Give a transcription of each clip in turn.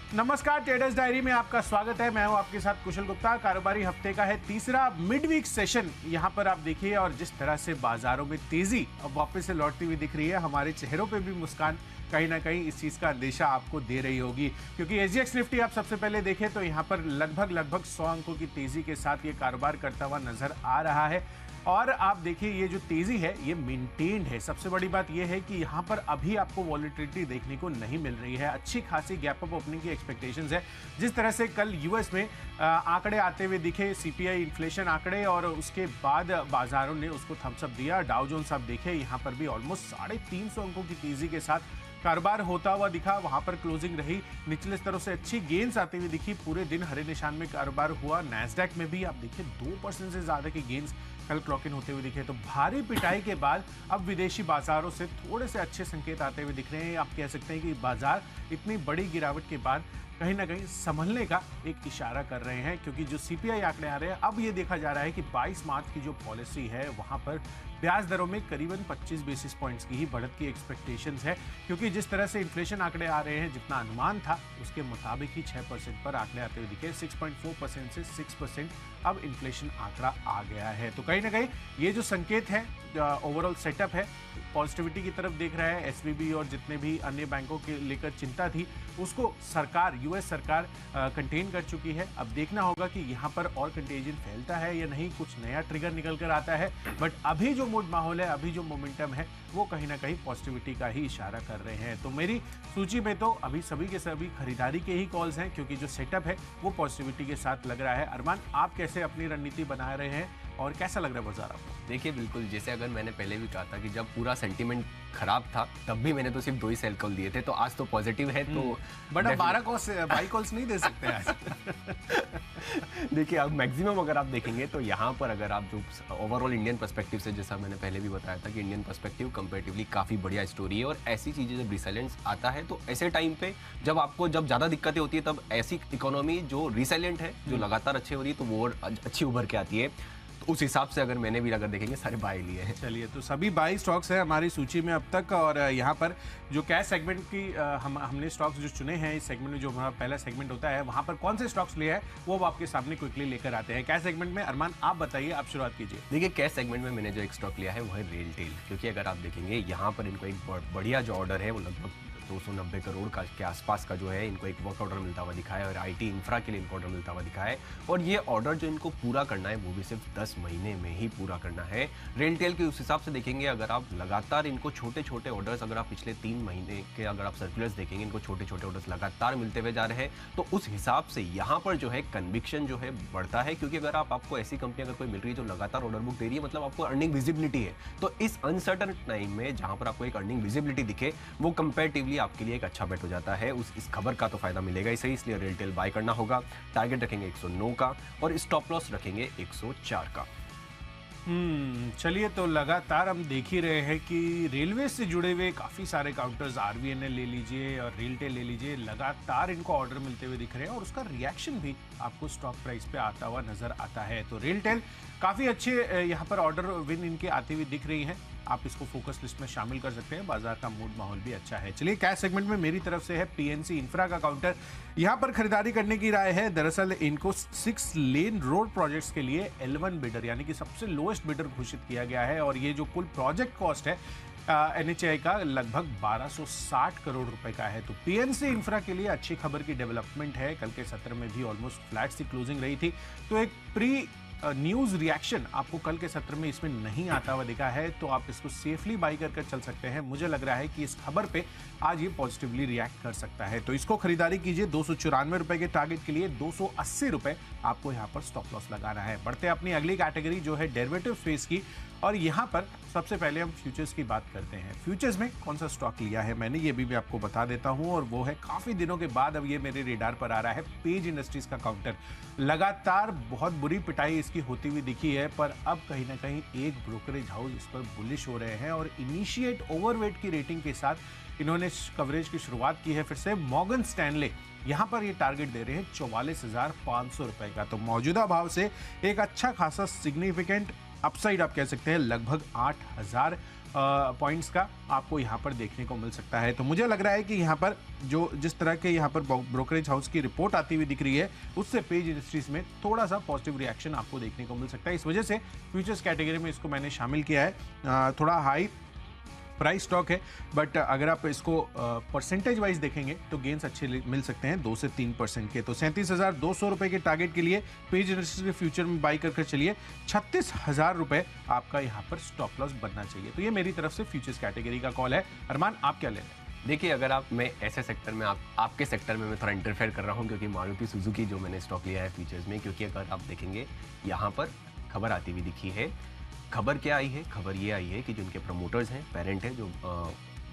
नमस्कार, traders diary में आपका स्वागत है। मैं हूं आपके साथ कुशल गुप्ता। कारोबारी हफ्ते का है तीसरा मिड वीक सेशन। यहां पर आप देखिए और जिस तरह से बाजारों में तेजी अब वापस से लौटती हुई दिख रही है, हमारे चेहरों पे भी मुस्कान कहीं ना कहीं इस चीज़ का अंदेशा आपको दे रही होगी, क्योंकि एसजीएक्स निफ्टी आप सबसे पहले देखें तो यहाँ पर लगभग 100 अंकों की तेजी के साथ ये कारोबार करता हुआ नजर आ रहा है। और आप देखिए ये जो तेजी है ये मेंटेन्ड है। सबसे बड़ी बात ये है कि यहाँ पर अभी आपको वॉलेटिलिटी देखने को नहीं मिल रही है। अच्छी खासी गैप अप ओपनिंग की एक्सपेक्टेशंस है। जिस तरह से कल यूएस में आंकड़े आते हुए दिखे, सीपीआई इन्फ्लेशन आंकड़े, और उसके बाद बाजारों ने उसको थम्स अप दिया। डाउ जोन्स आप देखें यहाँ पर भी ऑलमोस्ट 350 अंकों की तेजी के साथ कारोबार होता हुआ दिखा। वहां पर क्लोजिंग रही, निचले स्तरों से अच्छी गेंस आती हुई दिखी। पूरे दिन हरे निशान में कारोबार हुआ। नैस्डैक में भी आप देखिए 2% से ज्यादा की गेंस कल क्लॉक इन होते हुए दिखे। तो भारी पिटाई के बाद अब विदेशी बाजारों से थोड़े से अच्छे संकेत आते हुए दिख रहे हैं। आप कह सकते हैं कि बाजार इतनी बड़ी गिरावट के बाद कहीं ना कहीं संभलने का एक इशारा कर रहे हैं, क्योंकि जो सीपीआई आंकड़े आ रहे हैं अब ये देखा जा रहा है कि 22 मार्च की जो पॉलिसी है वहां पर ब्याज दरों में करीबन 25 बेसिस पॉइंट्स की ही बढ़त की एक्सपेक्टेशंस है, क्योंकि जिस तरह से इन्फ्लेशन आंकड़े आ रहे हैं जितना अनुमान था उसके मुताबिक ही 6% पर आंकड़े आते हुए दिखे। 6.4% से 6% अब इन्फ्लेशन आंकड़ा आ गया है। तो कहीं ना कहीं ये जो संकेत है, ओवरऑल सेटअप है, पॉजिटिविटी की तरफ देख रहा है। एसवीबी और जितने भी अन्य बैंकों के लेकर चिंता थी उसको सरकार, यूएस सरकार कंटेन कर चुकी है। अब देखना होगा कि यहाँ पर और कंटेजन फैलता है या नहीं, कुछ नया ट्रिगर निकल कर आता है। बट अभी जो मूड माहौल है, अभी जो मोमेंटम है, वो कहीं ना कहीं पॉजिटिविटी का ही इशारा कर रहे हैं। तो मेरी सूची में तो अभी सभी के सभी खरीदारी के ही कॉल्स हैं, क्योंकि जो सेटअप है वो पॉजिटिविटी के साथ लग रहा है। अरमान, आप कैसे अपनी रणनीति बना रहे हैं और कैसा लग रहा है बाजार आपको? देखिए, बिल्कुल जैसे अगर मैंने पहले भी कहा था कि जब पूरा सेंटीमेंट खराब था तब भी मैंने तो सिर्फ 2 ही सेल कॉल दिए थे, तो आज तो पॉजिटिव है। तो बट अब 12 कॉल्स नहीं दे सकते आज। देखिए, अब मैक्सिमम अगर आप देखेंगे तो यहाँ पर अगर आप जो ओवरऑल इंडियन पर्सपेक्टिव से, जैसा मैंने पहले भी बताया था कि इंडियन पर्सपेक्टिव कंपैरेटिवली काफ़ी बढ़िया स्टोरी है। और ऐसी चीज़ें जब रिसेलेंस आता है तो ऐसे टाइम पे जब ज़्यादा दिक्कतें होती है तब ऐसी इकोनॉमी जो रिसेलेंट है, जो लगातार अच्छी हो रही है, तो वो अच्छी उभर के आती है। उस हिसाब से अगर मैंने भी अगर देखेंगे सारे बाय लिए हैं। चलिए, तो सभी बाई स्टॉक्स हैं हमारी सूची में अब तक। और यहाँ पर जो कैश सेगमेंट की हमने स्टॉक्स जो चुने हैं, इस सेगमेंट में जो हमारा पहला सेगमेंट होता है वहाँ पर कौन से स्टॉक्स लिए हैं वो अब आपके सामने क्विकली लेकर आते हैं। कैश सेगमेंट में अरमान आप बताइए, आप शुरुआत कीजिए। देखिए, कैश सेगमेंट में मैंने जो एक स्टॉक लिया है वो है रेलटेल, क्योंकि अगर आप देखेंगे यहाँ पर इनको एक बढ़िया जो ऑर्डर है वो लगभग 290 करोड़ का के आसपास का जो है इनको एक वर्क ऑर्डर मिलता हुआ दिखा है, और आईटी इंफ्रा के लिए इनको ऑर्डर मिलता हुआ दिखा है। और ये ऑर्डर जो इनको पूरा करना है वो भी सिर्फ 10 महीने में ही पूरा करना है। रेलटेल के उस हिसाब से देखेंगे, अगर आप लगातार इनको छोटे छोटे ऑर्डर्स, अगर आप पिछले 3 महीने के अगर आप सर्कुलर्स देखेंगे, इनको छोटे छोटे ऑर्डर्स लगातार मिलते हुए जा रहे हैं, तो उस हिसाब से यहाँ पर जो है कन्विक्शन जो है बढ़ता है। क्योंकि अगर आपको ऐसी कंपनी अगर कोई मिल रही है जो लगातार ऑर्डर बुक दे रही है, मतलब आपको अर्निंग विजिबिलिटी है, तो इस अनसर्टन टाइम में जहाँ पर आपको एक अर्निंग विजिबिलिटी दिखे, वो कंपैरेटिवली आपके लिए एक अच्छा हो जाता है। इस खबर का तो फायदा मिलेगा ही सही, इसलिए रेलटेल बाय करना होगा। टारगेट रखेंगे 109 का और स्टॉप लॉस रखेंगे 104 का। चलिए, तो लगातार हम देख ही रहे हैं कि रेलवे से जुड़े हुए काफ़ी सारे काउंटर्स, आरवीएनएल ले लीजिए और रेलटेल ले लीजिए, लगातार इनको ऑर्डर मिलते हुए दिख रहे हैं और उसका रिएक्शन भी आपको स्टॉक प्राइस पे आता हुआ नजर आता है। तो रेलटेल काफ़ी अच्छे यहाँ पर ऑर्डर विन इनके आती हुई दिख रही हैं। आप इसको फोकस लिस्ट में शामिल कर सकते हैं। बाजार का मूड माहौल भी अच्छा है। चलिए, कैश सेगमेंट में मेरी तरफ से है पीएनसी इंफ्रा का काउंटर। यहाँ पर खरीदारी करने की राय है। दरअसल इनको 6 लेन रोड प्रोजेक्ट्स के लिए L1 बिडर यानी कि सबसे लोएस्ट बिडर घोषित किया गया है, और ये जो कुल प्रोजेक्ट कॉस्ट है एनएचएआई का लगभग 1260 करोड़ रुपए का है। तो पीएनसी इंफ्रा के लिए अच्छी खबर की डेवलपमेंट है। कल के सत्र में भी ऑलमोस्ट फ्लैट सी क्लोजिंग रही थी, तो एक प्री न्यूज रिएक्शन आपको कल के सत्र में इसमें नहीं आता हुआ दिखा है, तो आप इसको सेफली बाई कर चल सकते हैं। मुझे लग रहा है कि इस खबर पे आज ये पॉजिटिवली रिएक्ट कर सकता है, तो इसको खरीदारी कीजिए। 294 रुपए के टारगेट के लिए 280 रुपए आपको यहाँ पर स्टॉप लॉस लगाना है। बढ़ते हैं अपनी अगली कैटेगरी जो है डेरिवेटिव फेस की, और यहाँ पर सबसे पहले हम फ्यूचर्स की बात करते हैं। फ्यूचर्स में कौन सा स्टॉक लिया है मैंने, ये भी आपको बता देता हूँ, और वो है काफी दिनों के बाद अब ये मेरे रेडार पर आ रहा है, पेज इंडस्ट्रीज का काउंटर। लगातार बहुत बुरी पिटाई इसकी होती हुई दिखी है, पर अब कहीं ना कहीं एक ब्रोकरेज हाउस इस पर बुलिश हो रहे हैं और इनिशिएट ओवरवेट की रेटिंग के साथ इन्होंने कवरेज की शुरुआत की है। फिर से मॉर्गन स्टैनले यहां पर ये टारगेट दे रहे हैं 44,500 रुपए का, तो मौजूदा भाव से एक अच्छा खासा सिग्निफिकेंट अपसाइड आप कह सकते हैं, लगभग 8,000 पॉइंट्स का आपको यहाँ पर देखने को मिल सकता है। तो मुझे लग रहा है कि यहाँ पर जो जिस तरह के यहाँ पर ब्रोकरेज हाउस की रिपोर्ट आती हुई दिख रही है, उससे पेज इंडस्ट्रीज में थोड़ा सा पॉजिटिव रिएक्शन आपको देखने को मिल सकता है। इस वजह से फ्यूचर्स कैटेगरी में इसको मैंने शामिल किया है। थोड़ा हाई प्राइस स्टॉक है, बट अगर आप इसको परसेंटेज वाइज देखेंगे तो गेंस अच्छे मिल सकते हैं 2 से 3% के। तो 37,200 रुपए के टारगेट के लिए पेज इंडस्ट्रीज के फ्यूचर में बाई कर चलिए। 36,000 रुपए आपका यहाँ पर स्टॉप लॉस बनना चाहिए। तो ये मेरी तरफ से फ्यूचर्स कैटेगरी का कॉल है। अरमान, आप क्या ले रहे हैं? देखिए, अगर आप मैं ऐसे सेक्टर में आपके सेक्टर में मैं थोड़ा इंटरफेयर कर रहा हूँ, क्योंकि मारुति सुजुकी जो मैंने स्टॉक लिया है फ्यूचर्स में, क्योंकि अगर आप देखेंगे यहाँ पर खबर आती हुई दिखी है। खबर क्या आई है? खबर ये आई है कि जो उनके प्रमोटर्स हैं, पेरेंट है, जो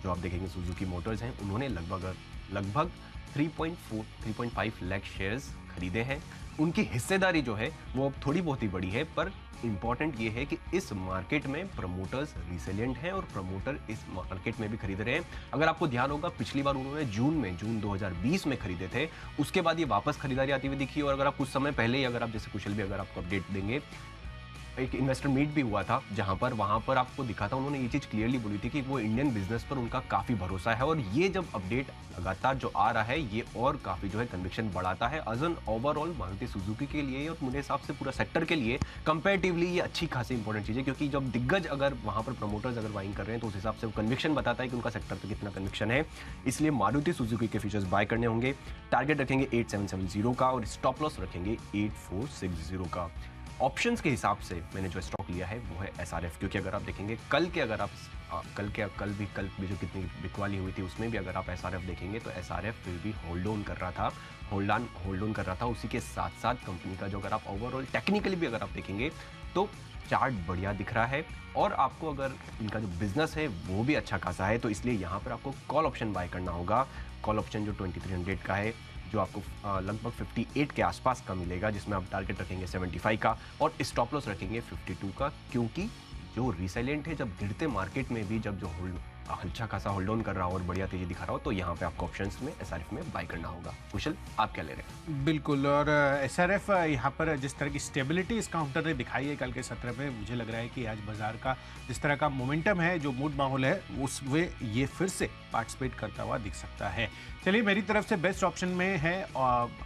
आप देखेंगे सुजुकी मोटर्स हैं, उन्होंने लगभग 3.5 लाख शेयर्स खरीदे हैं। उनकी हिस्सेदारी जो है वो अब थोड़ी बहुत ही बड़ी है, पर इंपॉर्टेंट ये है कि इस मार्केट में प्रमोटर्स रिसिलिएंट हैं और प्रमोटर इस मार्केट में भी खरीद रहे हैं। अगर आपको ध्यान होगा, पिछली बार उन्होंने जून 2020 में खरीदे थे, उसके बाद ये वापस खरीदारी आती हुई दिखी। और अगर आप कुछ समय पहले ही, अगर आप जैसे कुशल भी अगर आपको अपडेट देंगे, एक इन्वेस्टर मीट भी हुआ था जहां पर वहां पर आपको दिखा था, उन्होंने ये चीज़ क्लियरली बोली थी कि वो इंडियन बिजनेस पर उनका काफ़ी भरोसा है। और ये जब अपडेट लगातार जो आ रहा है, ये और काफ़ी जो है कन्विक्शन बढ़ाता है as an overall Maruti Suzuki के लिए, और मेरे हिसाब से पूरा सेक्टर के लिए कंपैरेटिवली ये अच्छी खासी इंपॉर्टेंट चीज़ है। क्योंकि जब दिग्गज अगर वहाँ पर प्रमोटर्स अगर बाइंग कर रहे हैं, तो उस हिसाब से वो कन्विक्शन बताता है कि उनका सेक्टर पर कितना कन्विक्शन है। इसलिए मारुति सुजुकी के फीचर्स बाय करने होंगे। टारगेट रखेंगे 8770 का और स्टॉप लॉस रखेंगे 8460 का। ऑप्शंस के हिसाब से मैंने जो स्टॉक लिया है वो है SRF, क्योंकि अगर आप देखेंगे कल भी जो कितनी बिकवाली हुई थी, उसमें भी अगर आप SRF देखेंगे तो SRF फिर भी होल्ड ऑन कर रहा था। उसी के साथ साथ कंपनी का जो अगर आप ओवरऑल टेक्निकली भी अगर आप देखेंगे तो चार्ट बढ़िया दिख रहा है, और आपको अगर इनका जो बिजनेस है वो भी अच्छा खासा है। तो इसलिए यहाँ पर आपको कॉल ऑप्शन बाय करना होगा। कॉल ऑप्शन जो 2300 का है, जो आपको लगभग 58 के आसपास का मिलेगा, जिसमें आप टारगेट रखेंगे 75 का और स्टॉप लॉस रखेंगे 52 का। क्योंकि जो रिसाइलेंट है, जब गिरते मार्केट में भी जब जो अच्छा खासा होल्ड ऑन कर रहा हो और बढ़िया तेजी दिखा रहा हो, तो यहाँ पे आपको ऑप्शंस में SRF में बाय करना होगा। कुशल, आप क्या ले रहे हैं? बिल्कुल, और SRF यहाँ पर जिस तरह की स्टेबिलिटी इस काउंटर ने दिखाई है कल के सत्र में, मुझे लग रहा है कि आज बाजार का जिस तरह का मोमेंटम है, जो मूड माहौल है, उसमें ये फिर से पार्टिसिपेट करता हुआ दिख सकता है। चलिए, मेरी तरफ से बेस्ट ऑप्शन में है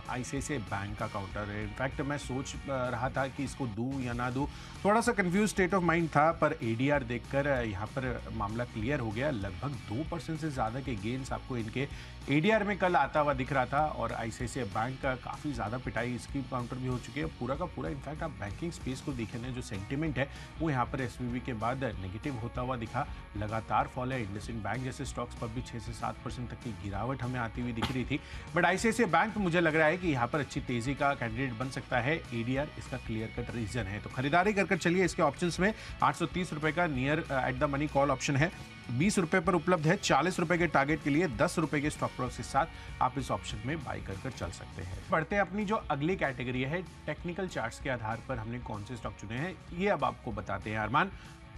ICICI बैंक का काउंटर। इनफैक्ट मैं सोच रहा था कि इसको दूं या ना दूं, थोड़ा सा कंफ्यूज स्टेट ऑफ माइंड था, पर ADR देखकर यहाँ पर मामला क्लियर हो गया। लगभग 2% से ज़्यादा के गेन्स आपको इनके ADR में कल आता हुआ दिख रहा था, और ICICI बैंक का काफ़ी ज़्यादा पिटाई इसकी काउंटर भी हो चुकी है पूरा का पूरा। इनफैक्ट आप बैंकिंग स्पेस को देखने, जो सेंटिमेंट है वो यहाँ पर SVB के बाद नेगेटिव होता हुआ दिखा। लगातार फॉल है। इंडसइंड बैंक जैसे स्टॉक्स पर भी 6 से 7% तक की गिरावट हमें आती हुई दिख रही थी, बट ICICI बैंक मुझे लग रहा है कि यहाँ पर अच्छी तेजी का कैंडिडेट बन सकता है। ADR इसका क्लियर कट रीजन है। तो खरीदारी कर चलिए इसके ऑप्शंस में। 830 रुपए का near at the money call option है, 20 रुपए पर उपलब्ध है। 40 रुपए के टारगेट के लिए 10 रुपए के स्टॉप लॉस के साथ आप इस ऑप्शन में बाय कर चल सकते हैं। बढ़ते हैं अपनी जो अगली कैटेगरी है, टेक्निकल चार्ट्स के आधार पर हमने कौन से स्टॉक चुने हैं, ये अब आपको बताते हैं। अरमान,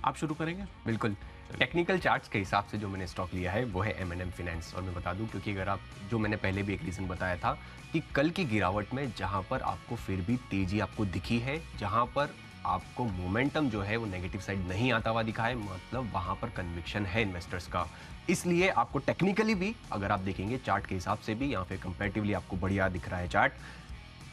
आप शुरू करेंगे? बिल्कुल। टेक्निकल चार्ट्स के हिसाब से जो मैंने स्टॉक लिया है वो है M&M फाइनेंस। और मैं बता दूं, क्योंकि अगर आप, जो मैंने पहले भी एक रीज़न बताया था कि कल की गिरावट में जहां पर आपको फिर भी तेजी आपको दिखी है, जहां पर आपको मोमेंटम जो है वो नेगेटिव साइड नहीं आता हुआ दिखा है, मतलब वहां पर कन्विक्शन है इन्वेस्टर्स का। इसलिए आपको टेक्निकली भी अगर आप देखेंगे चार्ट के हिसाब से भी यहाँ पे कंपैरेटिवली आपको बढ़िया दिख रहा है चार्ट।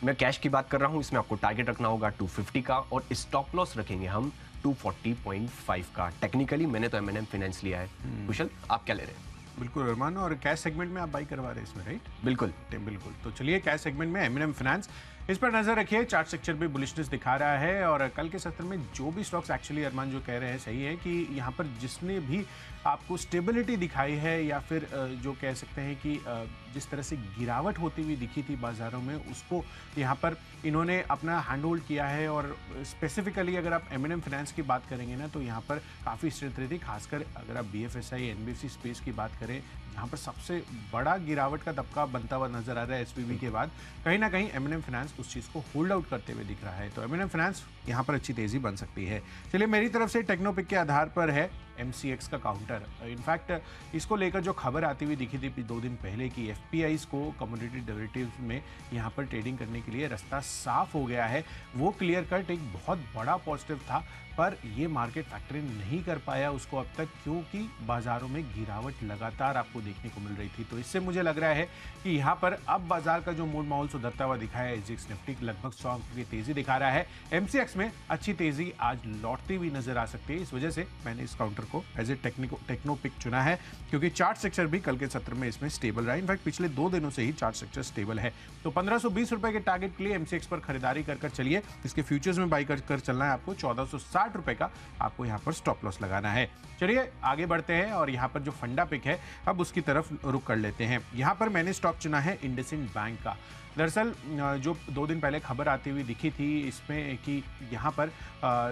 मैं कैश की बात कर रहा हूँ, इसमें आपको टारगेट रखना होगा 250 का और स्टॉप लॉस रखेंगे हम 240.5 का। टेक्निकली मैंने तो M&M फाइनेंस लिया है। कुशल, आप क्या ले रहे हैं? बिल्कुल अरमान, और कैश सेगमेंट में आप बाई करवा रहे हैं इसमें, राइट? बिल्कुल। तो चलिए, कैश सेगमेंट में M&M फाइनेंस, इस पर नजर रखिए। चार्ट स्ट्रक्चर भी बुलिशनेस दिखा रहा है, और कल के सत्र में जो भी स्टॉक्स, एक्चुअली अरमान जो कह रहे हैं सही है कि यहाँ पर जिसने भी आपको स्टेबिलिटी दिखाई है, या फिर जो कह सकते हैं कि जिस तरह से गिरावट होती हुई दिखी थी बाजारों में, उसको यहाँ पर इन्होंने अपना हैंड होल्ड किया है। और स्पेसिफिकली अगर आप M&M फाइनेंस की बात करेंगे ना, तो यहाँ पर काफ़ी स्ट्रेंथ रही थी, खासकर अगर आप BFSI NBFC स्पेस की बात करें, यहाँ पर सबसे बड़ा गिरावट का तबका बनता हुआ नजर आ रहा है एसवीबी के बाद। कहीं ना कहीं एम फाइनेंस उस चीज़ को होल्ड आउट करते हुए दिख रहा है, तो एम फाइनेंस यहाँ पर अच्छी तेजी बन सकती है। चलिए मेरी तरफ से टेक्नोपिक के आधार पर है MCX का काउंटर। इनफैक्ट इसको लेकर जो खबर आती हुई दिखी थी 2 दिन पहले की FPIs को कमोडिटी डेरिवेटिव्स में यहाँ पर ट्रेडिंग करने के लिए रास्ता साफ हो गया है, वो क्लियर कट एक बहुत बड़ा पॉजिटिव था। पर ये मार्केट फैक्टरिंग नहीं कर पाया उसको अब तक, क्योंकि बाजारों में गिरावट लगातार आपको देखने को मिल रही थी। तो इससे मुझे लग रहा है कि यहाँ पर अब बाजार का जो मूड माहौल सुधरता हुआ दिखा है, SGX निफ्टी लगभग 100 अंक की तेजी दिखा रहा है। MCX में अच्छी तेजी आज लौटती हुई नजर आ सकती है। इस वजह से मैंने इस काउंटर को एज ए टेक्नोपिक चुना है, क्योंकि चार्ट स्ट्रक्चर भी कल के सत्र में इसमें स्टेबल रहा है। इनफैक्ट पिछले 2 दिनों से ही चार्ट स्ट्रक्चर स्टेबल है। तो 1520 रुपए के टारगेट के लिए MCX पर खरीदारी कर चलिए। इसके फ्यूचर्स में बाई कर चलना है आपको। 1460 रुपए का आपको यहाँ पर स्टॉप लॉस लगाना है। चलिए आगे बढ़ते हैं और यहाँ पर जो फंडा पिक है अब उसकी तरफ रुक कर लेते हैं। यहाँ पर मैंने स्टॉक चुना है इंडसइंड बैंक का। दरअसल जो 2 दिन पहले खबर आती हुई दिखी थी इसमें कि यहाँ पर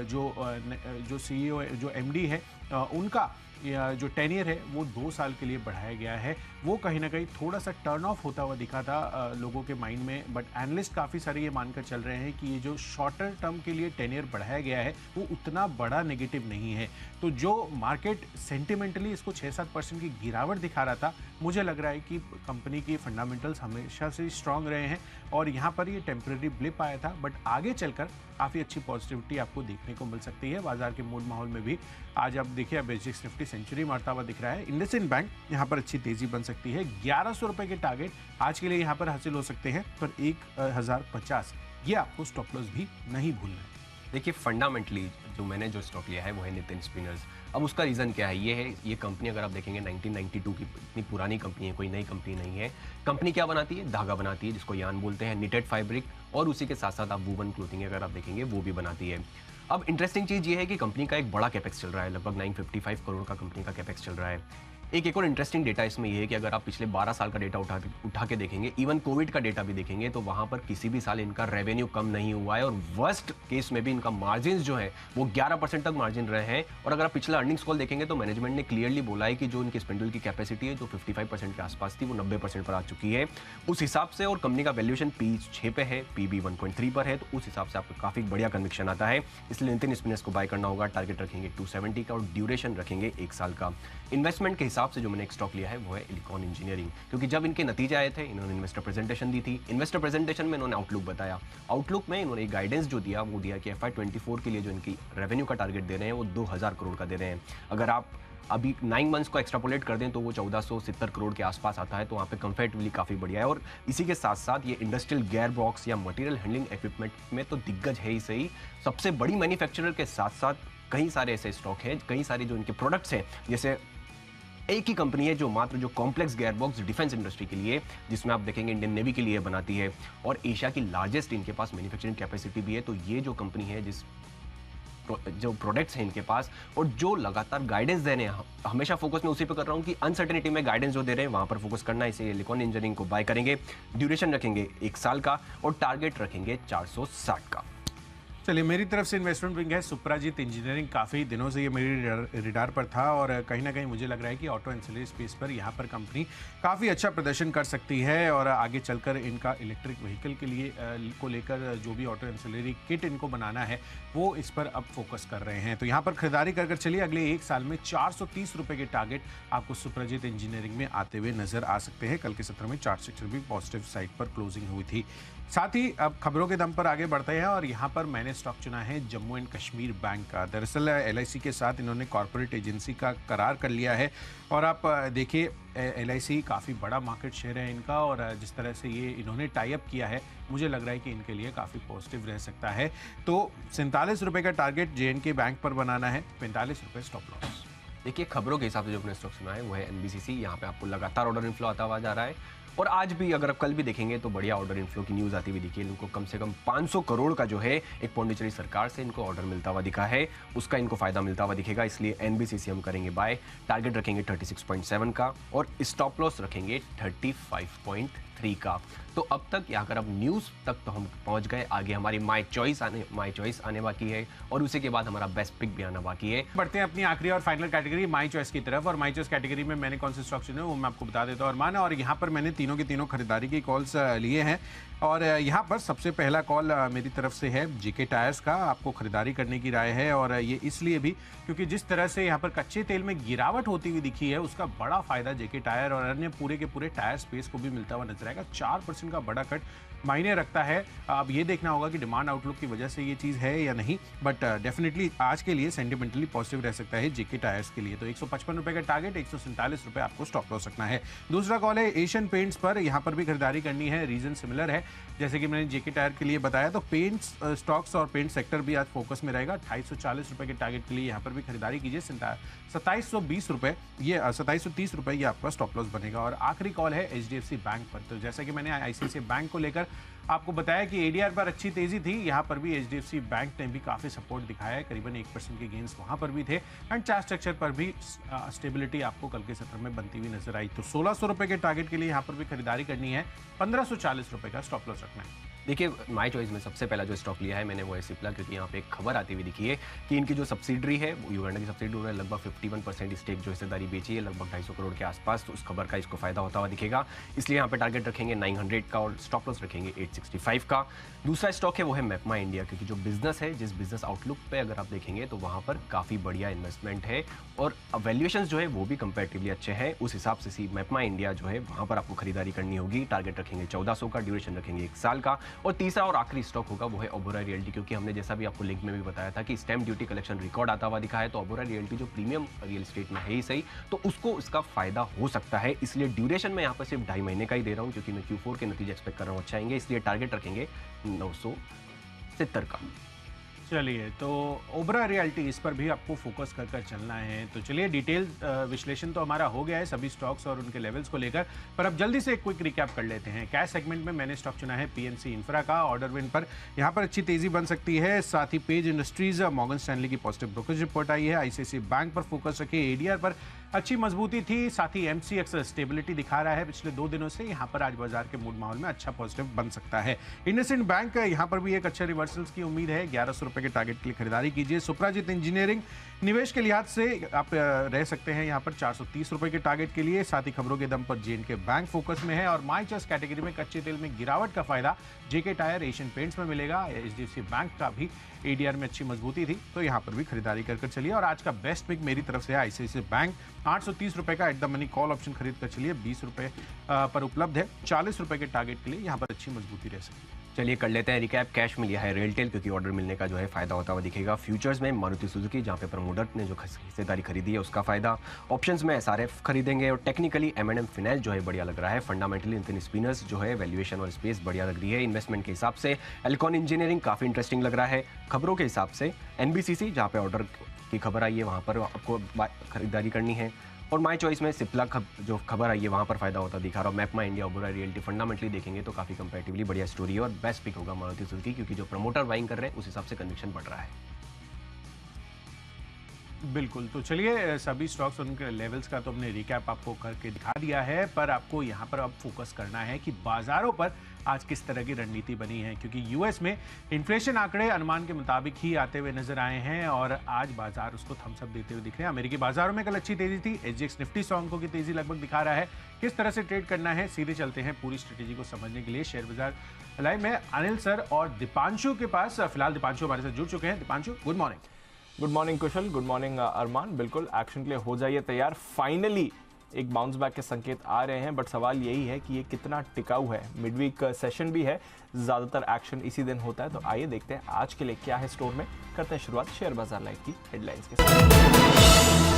जो CEO जो MD है उनका जो टेनियर है वो 2 साल के लिए बढ़ाया गया है। वो कहीं ना कहीं थोड़ा सा टर्न ऑफ होता हुआ दिखा था लोगों के माइंड में, बट एनालिस्ट काफ़ी सारे ये मानकर चल रहे हैं कि ये जो शॉर्टर टर्म के लिए टेनियर बढ़ाया गया है वो उतना बड़ा नेगेटिव नहीं है। तो जो मार्केट सेंटिमेंटली इसको 6-7% की गिरावट दिखा रहा था, मुझे लग रहा है कि कंपनी के फंडामेंटल्स हमेशा से स्ट्रांग रहे हैं और यहाँ पर ये टेम्परेरी ब्लिप आया था, बट आगे चलकर काफ़ी अच्छी पॉजिटिविटी आपको देखने को मिल सकती है बाजार के मूड माहौल में भी। आज आप देखिए अब SGX निफ्टी सेंचुरी मारता हुआ दिख रहा है। इंडसइंड बैंक यहाँ पर अच्छी तेजी बन सकती है। 1100 रुपए के टारगेट आज के लिए यहाँ पर हासिल हो सकते हैं, पर 1050 ये आपको स्टॉप लॉस भी नहीं भूलना है। देखिए फंडामेंटली जो स्टॉक लिया है वो है नितिन स्पिनर्स। अब उसका रीज़न क्या है, ये कंपनी अगर आप देखेंगे 1992 की इतनी पुरानी कंपनी है, कोई नई कंपनी नहीं है। कंपनी क्या बनाती है? धागा बनाती है, जिसको यान बोलते हैं, निटेड फैब्रिक, और उसी के साथ साथ आप वूवन क्लोथिंग अगर आप देखेंगे वो भी बनाती है। अब इंटरेस्टिंग चीज़ ये है कि कंपनी का एक बड़ा कैपेक्स चल रहा है, लगभग 955 करोड़ का कंपनी का कैपेक्स चल रहा है। एक और इंटरेस्टिंग डेटा इसमें ये है कि अगर आप पिछले 12 साल का डेटा उठा के देखेंगे, इवन कोविड का डेटा भी देखेंगे, तो वहां पर किसी भी साल इनका रेवेन्यू कम नहीं हुआ है और वर्स्ट केस में भी इनका मार्जिन जो है वो 11% तक मार्जिन रहे हैं। और अगर आप पिछला अर्निंग्स कॉल देखेंगे तो मैनेजमेंट ने क्लियरली बोला है कि जो इनकी स्पिंडल की कैपेसिटी है जो 55% के आसपास थी वो 90% पर आ चुकी है उस हिसाब से। और कंपनी का वैल्यूएशन P6 पे है, PB 1.3 पर है, तो उस हिसाब से आपको काफी बढ़िया कन्विक्शन आता है। इसलिए नितिन स्पिनर्स को बाय करना होगा। टारगेट रखेंगे 270 का और ड्यूरेशन रखेंगे 1 साल का। इन्वेस्टमेंट के हिसाब से जो मैंने एक स्टॉक लिया है वो है इलिकॉन इंजीनियरिंग, क्योंकि जब इनके नतीजे आए थे इन्होंने इन्वेस्टर प्रेजेंटेशन दी थी। इन्वेस्टर प्रेजेंटेशन में इन्होंने आउटलुक बताया। आउटलुक में इन्होंने गाइडेंस जो दिया वो दिया कि FY24 के लिए जो इनकी रेवेन्यू का टारगेट दे रहे हैं वो 2000 करोड़ का दे रहे हैं। अगर आप अभी 9 मंथ्स को एक्स्ट्रापोलेट कर दें तो वो 1470 करोड़ के आसपास आता है, तो वहाँ पे कंफर्टेबली काफ़ी बढ़िया है। और इसी के साथ साथ ये इंडस्ट्रियल गियर बॉक्स या मटेरियल हैंडलिंग इक्विपमेंट में तो दिग्गज है ही सही, सबसे बड़ी मैन्युफैक्चरर के साथ साथ कई सारे ऐसे स्टॉक हैं, कई सारे जो इनके प्रोडक्ट्स हैं। जैसे एक ही कंपनी है जो मात्र जो कॉम्प्लेक्स गियरबॉक्स डिफेंस इंडस्ट्री के लिए, जिसमें आप देखेंगे इंडियन नेवी के लिए बनाती है, और एशिया की लार्जेस्ट इनके पास मैन्युफैक्चरिंग कैपेसिटी भी है। तो ये जो कंपनी है जो प्रोडक्ट्स हैं इनके पास और जो लगातार गाइडेंस दे रहे हैं, हमेशा फोकस मैं उसी पे कर रहा हूँ कि अनसर्टेनिटी में गाइडेंस जो दे रहे हैं वहाँ पर फोकस करना है। इसे इलिकॉन इंजीनियरिंग को बाय करेंगे, ड्यूरेशन रखेंगे 1 साल का और टारगेट रखेंगे 460 का। चलिए मेरी तरफ से इन्वेस्टमेंट विंग है सुप्राजीत इंजीनियरिंग। काफ़ी दिनों से ये मेरी रिडार पर था और कहीं ना कहीं मुझे लग रहा है कि ऑटो एंसिलरी स्पेस पर यहाँ पर कंपनी काफ़ी अच्छा प्रदर्शन कर सकती है और आगे चलकर इनका इलेक्ट्रिक व्हीकल के लिए को लेकर जो भी ऑटो एंसिलरी किट इनको बनाना है वो इस पर अब फोकस कर रहे हैं। तो यहाँ पर खरीदारी कर चलिए। अगले 1 साल में 430 रुपये के टारगेट आपको सुप्राजीत इंजीनियरिंग में आते हुए नजर आ सकते हैं। कल के सत्र में चार्ट सेक्टर भी पॉजिटिव साइड पर क्लोजिंग हुई थी। साथ ही अब खबरों के दम पर आगे बढ़ते हैं और यहाँ पर मैंने स्टॉक चुना है जम्मू एंड कश्मीर बैंक का। दरअसल LIC के साथ इन्होंने कॉर्पोरेट एजेंसी का करार कर लिया है और आप देखिए LIC काफ़ी बड़ा मार्केट शेयर है इनका और जिस तरह से ये इन्होंने टाई अप किया है मुझे लग रहा है कि इनके लिए काफ़ी पॉजिटिव रह सकता है। तो 47 रुपये का टारगेट JNK बैंक पर बनाना है, 45 रुपये स्टॉप लॉस। देखिए खबरों के हिसाब से जो अपने स्टॉक सुना है वो है NBCC। यहाँ पे आपको लगातार ऑर्डर इनफ्लो आता हुआ जा रहा है और आज भी अगर आप कल भी देखेंगे तो बढ़िया ऑर्डर इनफ्लो की न्यूज़ आती हुई दिखी है। इनको कम से कम 500 करोड़ का जो है एक पौंडीचेरी सरकार से इनको ऑर्डर मिलता हुआ दिखा है, उसका इनको फायदा मिलता हुआ दिखेगा। इसलिए NBCC हम करेंगे बाय। टारगेट रखेंगे 36.7 का और स्टॉप लॉस रखेंगे 35.3 का। तो अब तक यहाँ अगर अब न्यूज़ तक तो हम पहुँच गए, आगे हमारी माई चॉइस आने बाकी है और उसी के बाद हमारा बेस्ट पिक भी आना बाकी है। बढ़ते हैं अपनी आखिरी और फाइनल कैटेगरी माई चॉइस की तरफ। और माई चॉइस कैटेगरी में मैंने कौन से स्टॉक चुने वो मैं आपको बता देता हूँ अरमान। और यहाँ पर मैंने तीनों के तीनों खरीदारी की कॉल्स लिए हैं। और यहाँ पर सबसे पहला कॉल मेरी तरफ से है जेके टायर्स का। आपको खरीदारी करने की राय है और ये इसलिए भी क्योंकि जिस तरह से यहाँ पर कच्चे तेल में गिरावट होती हुई दिखी है उसका बड़ा फायदा जेके टायर और अन्य पूरे के पूरे टायर स्पेस को भी मिलता हुआ नजर आएगा। 4% का बड़ा कट मायने रखता है। अब ये देखना होगा कि डिमांड आउटलुक की वजह से ये चीज़ है या नहीं, बट डेफिनेटली आज के लिए सेंटिमेंटली पॉजिटिव रह सकता है जेके टायर्स के लिए। तो 155 रुपए का टारगेट, 147 रुपए आपको स्टॉप लॉस रखना है। दूसरा कॉल है एशियन पेंट्स पर। यहाँ पर भी खरीदारी करनी है, रीजन सिमिलर है जैसे कि मैंने जेके टायर के लिए बताया। तो पेंट्स स्टॉक्स और पेंट सेक्टर भी आज फोकस में रहेगा। 240 रुपए के टारगेट के लिए यहाँ पर भी खरीदारी कीजिए। 2720 रुपए, ये 2730 रुपए ये आपका स्टॉप लॉस बनेगा। और आखिरी कॉल है एचडीएफसी बैंक पर। तो जैसा कि मैंने आईसीआईसीआई बैंक को लेकर आपको बताया कि एडीआर पर अच्छी तेजी थी, यहाँ पर भी एचडीएफसी बैंक ने भी काफी सपोर्ट दिखाया है। करीबन 1% के गेंस वहां पर भी थे एंड चार्ट स्ट्रक्चर पर भी स्टेबिलिटी आपको कल के सत्र में बनती हुई नजर आई। तो 1600 रुपए के टारगेट के लिए यहाँ पर भी खरीदारी करनी है। 1540 रुपए का स्टॉप लॉस रखना है। देखिए माई चॉइस में सबसे पहला जो स्टॉक लिया है मैंने वो है सिप्ला, क्योंकि यहाँ पे एक खबर आती हुई दिखी है कि इनकी जो सब्सिडरी है वो युगांडा की सब्सिडरी, उन्होंने लगभग 51% स्टेक जो हिस्सेदारी बेची है, लगभग 250 करोड़ के आसपास। तो उस खबर का इसको फायदा होता हुआ दिखेगा, इसलिए यहाँ पे टारगेट रखेंगे 900 का और स्टॉप लॉस रखेंगे 865 का। दूसरा स्टॉक है वो है मैप्मा इंडिया, क्योंकि जो बिजनेस है, जिस बिजनेस आउटलुक पे अगर आप देखेंगे तो वहाँ पर काफ़ी बढ़िया इन्वेस्टमेंट है और वैल्यूएशन जो है वो भी कंपैरेटिवली अच्छे हैं। उस हिसाब से मैप्मा इंडिया जो है वहाँ पर आपको खरीदारी करनी होगी। टारगेट रखेंगे 1400 का, ड्यूरेशन रखेंगे 1 साल का। और तीसरा और आखिरी स्टॉक होगा वो है ओबेरॉय रियल्टी, क्योंकि हमने जैसा भी आपको लिंक में भी बताया था कि स्टैम्प ड्यूटी कलेक्शन रिकॉर्ड आता हुआ दिखा है। तो ओबेरॉय रियल्टी जो प्रीमियम रियल एस्टेट में है ही सही, तो उसको इसका फायदा हो सकता है। इसलिए ड्यूरेशन में यहाँ पर सिर्फ 2.5 महीने का ही दे रहा हूँ, क्योंकि मैं Q4 के नतीजे एक्सपेक्ट कर रहा हूँ अच्छा आएंगे, इसलिए टारगेट रखेंगे 970 का। चलिए, तो ओबेरॉय रियल्टी इस पर भी आपको फोकस कर चलना है। तो चलिए, डिटेल विश्लेषण तो हमारा हो गया है सभी स्टॉक्स और उनके लेवल्स को लेकर, पर अब जल्दी से एक क्विक रिकैप कर लेते हैं। कैश सेगमेंट में मैंने स्टॉक चुना है पीएनसी इंफ्रा का। ऑर्डर विन पर यहाँ पर अच्छी तेजी बन सकती है। साथ ही पेज इंडस्ट्रीज, मॉर्गन स्टैनली की पॉजिटिव ब्रोकरेज रिपोर्ट आई है। आईसीआईसीआई बैंक पर फोकस रखिए। एडीआर पर अच्छी मजबूती थी, साथ ही एमसीएक्स स्टेबिलिटी दिखा रहा है पिछले 2 दिनों से। यहाँ पर आज बाजार के मूड माहौल में अच्छा पॉजिटिव बन सकता है। इंडसइंड बैंक, यहाँ पर भी एक अच्छे रिवर्सल्स की उम्मीद है। 1100 रुपए के टारगेट के लिए खरीदारी कीजिए। सुप्राजित इंजीनियरिंग, निवेश के लिहाज से आप रह सकते हैं यहाँ पर 430 रुपए के टारगेट के लिए। साथ ही खबरों के दम पर जेएनके बैंक फोकस में है। और माई चॉइस कैटेगरी में कच्चे तेल में गिरावट का फायदा जेके टायर, एशियन पेंट्स में मिलेगा। एचडीएफसी बैंक का भी एडीआर में अच्छी मजबूती थी, तो यहाँ पर भी खरीदारी कर चलिए। और आज का बेस्ट पिक मेरी तरफ से है आईसीआईसीआई बैंक। 830 रुपए का at the money call option खरीद कर चलिए। 20 रुपए पर उपलब्ध है। 40 रुपए के टारगेट के लिए यहाँ पर अच्छी मजबूती रह सकती है। चलिए कर लेते हैं रिकैप। कैश में लिया है रेलटेल, क्योंकि ऑर्डर मिलने का जो है फायदा होता हुआ दिखेगा। फ्यूचर्स में मारुति सुजुकी, जहाँ पे प्रमोटर ने जो हिस्सेदारी खरीदी है उसका फायदा। ऑप्शंस में एसआरएफ खरीदेंगे। और टेक्निकली एम&एम फाइनेंस जो है बढ़िया लग रहा है। फंडामेंटली इंफिन स्पिनर्स जो है वैल्यूएशन और स्पेस बढ़िया लग रही है इन्वेस्टमेंट के हिसाब से। एल्कॉन इंजीनियरिंग काफ़ी इंटरेस्टिंग लग रहा है खबरों के हिसाब से। एनबीसीसी, जहाँ पे ऑर्डर की खबर आई है वहाँ पर आपको खरीदारी करनी है। और माई चॉइस में सिप्ला जो खबर आई है वहाँ पर फायदा होता दिखा रहा। और मैप्मा इंडिया, ओबेरॉय रियल्टी फंडामेंटली देखेंगे तो काफ़ी कंपैरेटिवली बढ़िया स्टोरी है। और बेस्ट पिक होगा मारुति सुजुकी, क्योंकि जो प्रमोटर बाइंग कर रहे हैं उस हिसाब से कन्विक्शन बढ़ रहा है। बिल्कुल, तो चलिए, सभी स्टॉक्स उनके लेवल्स का तो हमने रिकैप आपको करके दिखा दिया है, पर आपको यहाँ पर अब फोकस करना है कि बाजारों पर आज किस तरह की रणनीति बनी है। क्योंकि यूएस में इन्फ्लेशन आंकड़े अनुमान के मुताबिक ही आते हुए नजर आए हैं और आज बाजार उसको थम्स अप देते हुए दिख रहे हैं। अमेरिकी बाजारों में कल अच्छी तेजी थी। एसजीएक्स निफ्टी 100 अंकों की तेजी लगभग दिखा रहा है। किस तरह से ट्रेड करना है, सीधे चलते हैं पूरी स्ट्रेटेजी को समझने के लिए। शेयर बाजार लाइव में अनिल सर और दीपांशु के पास, फिलहाल दीपांशु हमारे साथ जुड़ चुके हैं। Deepanshu, good morning. Good morning Kushal, good morning Armaan. बिल्कुल एक्शन के लिए हो जाइए तैयार। फाइनली एक बाउंस बैक के संकेत आ रहे हैं, बट सवाल यही है कि ये कितना टिकाऊ है। मिडवीक सेशन भी है, ज़्यादातर एक्शन इसी दिन होता है। तो आइए देखते हैं आज के लिए क्या है स्टोर में। करते हैं शुरुआत शेयर बाजार लाइव की हेडलाइंस के साथ।